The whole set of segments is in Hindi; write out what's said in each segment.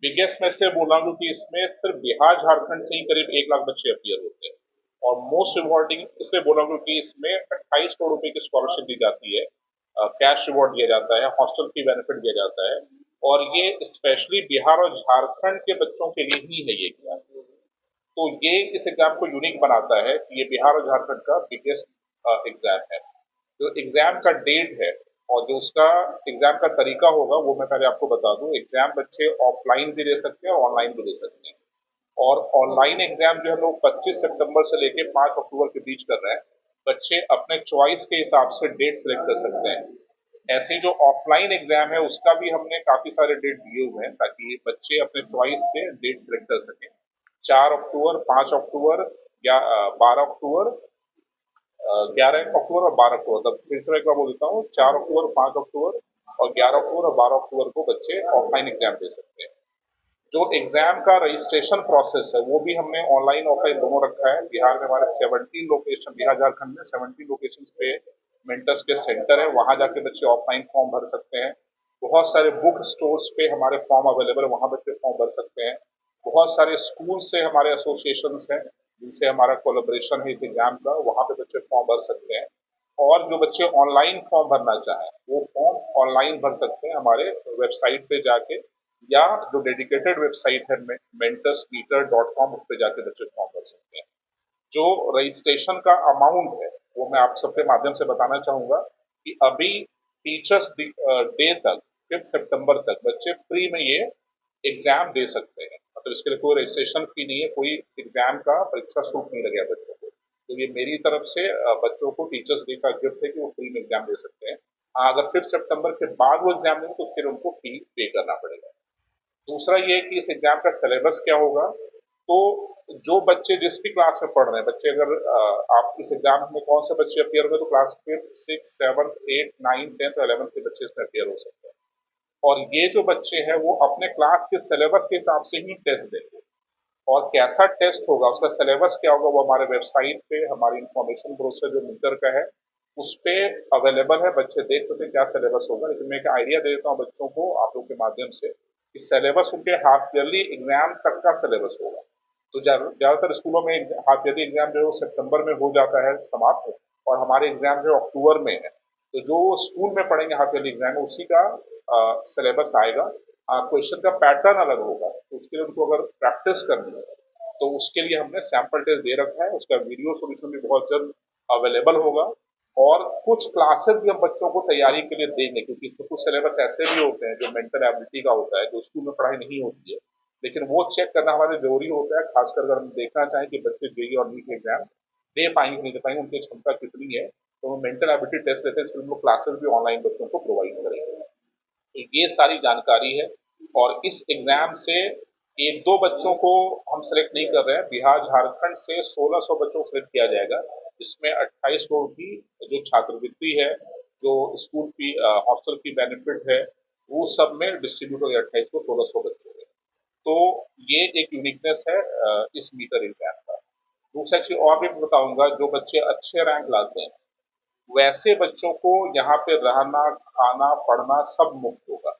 बिगेस्ट मैं इसलिए बोल रहा हूँ क्योंकि इसमें सिर्फ बिहार झारखंड से ही करीब 1 लाख बच्चे अपियर होते हैं। और मोस्ट रिवॉर्डिंग इसलिए बोल रहा हूँ क्योंकि इसमें 28 करोड़ रुपए की स्कॉलरशिप दी जाती है, कैश रिवॉर्ड दिया जाता है, हॉस्टल फी बेनिफिट दिया जाता है। और ये स्पेशली बिहार और झारखंड के बच्चों के लिए ही है ये एग्जाम। तो ये इस एग्जाम को यूनिक बनाता है कि ये बिहार और झारखंड का बिगेस्ट एग्जाम है। जो एग्जाम का डेट है और जो उसका एग्जाम का तरीका होगा वो मैं पहले आपको बता दूं। एग्जाम बच्चे ऑफलाइन भी दे सकते हैं और ऑनलाइन भी दे सकते हैं। और ऑनलाइन एग्जाम जो हम लोग 25 सितंबर से लेकर 5 अक्टूबर के बीच कर रहे हैं। बच्चे अपने चॉइस के हिसाब से डेट सेलेक्ट कर सकते हैं। ऐसे जो ऑफलाइन एग्जाम है उसका भी हमने काफी सारे डेट दिए हुए हैं ताकि बच्चे अपने चॉइस से डेट सेलेक्ट कर सकें। 4 अक्टूबर, 5 अक्टूबर या 12 अक्टूबर, 11 अक्टूबर और 12 अक्टूबर, तब फिर से मैं एक बार बोल देता हूँ। 4 अक्टूबर, 5 अक्टूबर और 11 अक्टूबर और 12 अक्टूबर को बच्चे ऑफलाइन एग्जाम दे सकते हैं। जो एग्जाम का रजिस्ट्रेशन प्रोसेस है वो भी हमने ऑनलाइन ऑफलाइन दोनों रखा है। बिहार में हमारे 17 लोकेशन, बिहार झारखंड में 17 लोकेशन पे मेंटर्स के सेंटर है, वहां जाके बच्चे ऑफलाइन फॉर्म भर सकते हैं। बहुत सारे बुक स्टोर्स पे हमारे फॉर्म अवेलेबल है, वहां बच्चे फॉर्म भर सकते हैं। बहुत सारे स्कूल से हमारे एसोसिएशन हैं जिनसे हमारा कोलेब्रेशन है इस एग्जाम का, वहां पे बच्चे फॉर्म भर सकते हैं। और जो बच्चे ऑनलाइन फॉर्म भरना चाहें वो फॉर्म ऑनलाइन भर सकते हैं हमारे वेबसाइट पे जाके, या जो डेडिकेटेड वेबसाइट है mentorsmeter.com, उस पे जाके बच्चे फॉर्म भर सकते हैं। जो रजिस्ट्रेशन का अमाउंट है वो मैं आप सबके माध्यम से बताना चाहूंगा कि अभी टीचर्स डे तक, 5 सितंबर तक बच्चे फ्री में ये एग्जाम दे सकते हैं। मतलब इसके लिए कोई रजिस्ट्रेशन फी नहीं है, कोई एग्जाम का परीक्षा शुल्क नहीं लगेगा बच्चों को। तो ये मेरी तरफ से बच्चों को टीचर्स डे का गिफ्ट है कि वो फ्री में एग्जाम दे सकते हैं। हाँ, अगर 5 सितंबर के बाद वो एग्जाम देंगे तो उसके लिए उनको फी पे करना पड़ेगा। दूसरा ये कि इस एग्जाम का सिलेबस क्या होगा। तो जो बच्चे जिस भी क्लास में पढ़ रहे हैं बच्चे, अगर आप इस एग्जाम में कौन से बच्चे अपियर होंगे, तो class 5th, 6th, 7th, 8th, 9th, 11th के बच्चे इसमें अपियर हो सकते हैं। और ये जो बच्चे हैं वो अपने क्लास के सिलेबस के हिसाब से ही टेस्ट देंगे। और कैसा टेस्ट होगा, उसका सिलेबस क्या होगा, वो हमारे वेबसाइट पे हमारी इंफॉर्मेशन ब्रोशर जो मीटर का है उस पे अवेलेबल है। बच्चे देख सकते हैं क्या सिलेबस होगा। लेकिन मैं एक आइडिया दे देता हूँ बच्चों को आप लोग के माध्यम से कि सिलेबस उनके हाफ ईयरली एग्जाम तक का सिलेबस होगा। तो ज्यादातर स्कूलों में हाफ ईयरली एग्जाम जो है सितंबर में हो जाता है समाप्त, और हमारे एग्जाम जो अक्टूबर में है। तो जो स्कूल में पढ़ेंगे हाफ ईयरली एग्जाम में उसी का सिलेबस आएगा। क्वेश्चन का पैटर्न अलग होगा, तो उसके लिए उनको अगर प्रैक्टिस करनी है तो उसके लिए हमने सैंपल टेस्ट दे रखा है। उसका वीडियो सोल्यूशन भी बहुत जल्द अवेलेबल होगा। और कुछ क्लासेस भी हम बच्चों को तैयारी के लिए देंगे, क्योंकि इसमें कुछ सिलेबस ऐसे भी होते हैं जो मेंटल एबिलिटी का होता है, जो स्कूल में पढ़ाई नहीं होती है। लेकिन वो चेक करना हमारे जरूरी होता है, खासकर अगर हम देखना चाहें कि बच्चे जेई और नीट एग्जाम दे पाएंगे कि नहीं दे पाएंगे, उनकी क्षमता कितनी है। तो हम मेंटल एबिलिटी टेस्ट लेते हैं, इसके लिए हम लोग क्लासेस भी ऑनलाइन बच्चों को प्रोवाइड करेंगे। तो ये सारी जानकारी है। और इस एग्जाम से एक दो बच्चों को हम सेलेक्ट नहीं कर रहे हैं, बिहार झारखंड से 1600 बच्चों को सिलेक्ट किया जाएगा। इसमें 28 करोड़ की जो छात्रवृत्ति है, जो स्कूल फी, हॉस्टल की बेनिफिट है, वो सब में डिस्ट्रीब्यूट हो गया 28 को 1600 बच्चों में। तो ये एक यूनिकनेस है इस मीटर एग्जाम का। दूसरा चीज और भी बताऊंगा, जो बच्चे अच्छे रैंक लाते हैं वैसे बच्चों को यहाँ पे रहना, खाना, पढ़ना सब मुफ्त होगा।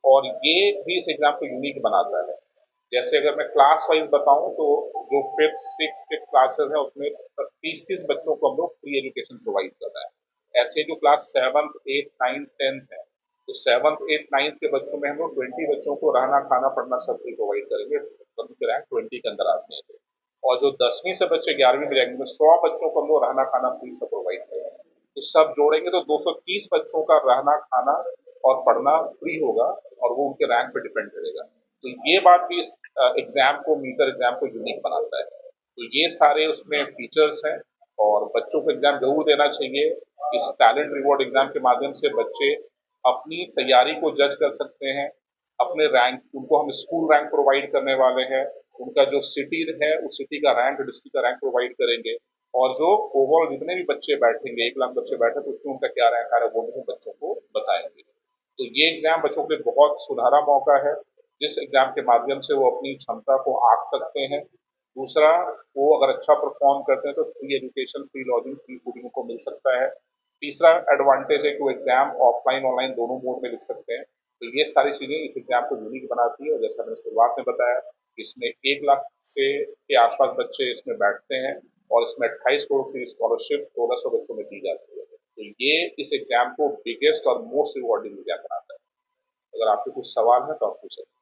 और ये भी इस एग्जाम को यूनिक बनाता है। जैसे अगर मैं क्लास वाइज बताऊं तो जो 5th, 6th के क्लासेस हैं उसमें 30-30 बच्चों को हम लोग फ्री एजुकेशन प्रोवाइड कर रहे हैं। ऐसे जो class 7th, 8th, 9th, 10th है, तो 7th, 8th, 9th के बच्चों में हम लोग 20 बच्चों को रहना, खाना, पढ़ना सब फ्री प्रोवाइड करेंगे, उनके रैंक 20 के अंदर आते हैं तो। और जो 10वीं से बच्चे 11वीं में जाएंगे, 100 बच्चों को हम लोग रहना, खाना फ्री से प्रोवाइड करेंगे। तो सब जोड़ेंगे तो 230 बच्चों का रहना, खाना और पढ़ना फ्री होगा, और वो उनके रैंक पे डिपेंड करेगा। तो ये बात भी इस एग्जाम को, मीटर एग्जाम को यूनिक बनाता है। तो ये सारे उसमें फीचर्स हैं। और बच्चों को एग्जाम जरूर देना चाहिए। इस टैलेंट रिवॉर्ड एग्जाम के माध्यम से बच्चे अपनी तैयारी को जज कर सकते हैं। अपने रैंक, उनको हम स्कूल रैंक प्रोवाइड करने वाले हैं। उनका जो सिटी है उस सिटी का रैंक, डिस्ट्रिक्ट का रैंक प्रोवाइड करेंगे। और जो ओवरऑल जितने भी बच्चे बैठेंगे, 1 लाख बच्चे बैठे, तो उसमें उनका क्या रैंक आ रहा है वो भी हम बच्चों को बताएंगे। तो ये एग्जाम बच्चों के लिए बहुत सुनहरा मौका है, जिस एग्जाम के माध्यम से वो अपनी क्षमता को आंक सकते हैं। दूसरा, वो अगर अच्छा परफॉर्म करते हैं तो free education, free lodging, free fooding को मिल सकता है। तीसरा एडवांटेज है कि वो एग्जाम ऑफलाइन ऑनलाइन दोनों मोड में लिख सकते हैं। तो ये सारी चीज़ें इस एग्ज़ाम को यूनिक बनाती है और जैसा मैंने शुरुआत में बताया, इसमें 1 लाख से के आस-पास बच्चे इसमें बैठते हैं और इसमें 28 करोड़ की स्कॉलरशिप 1600 बच्चों में दी जाती है। तो ये इस एग्ज़ाम को बिगेस्ट और मोस्ट रिवार्डिंग एग्ज़ाम बनाता है। अगर आपके कुछ सवाल हैं तो आप पूछ सकते हैं।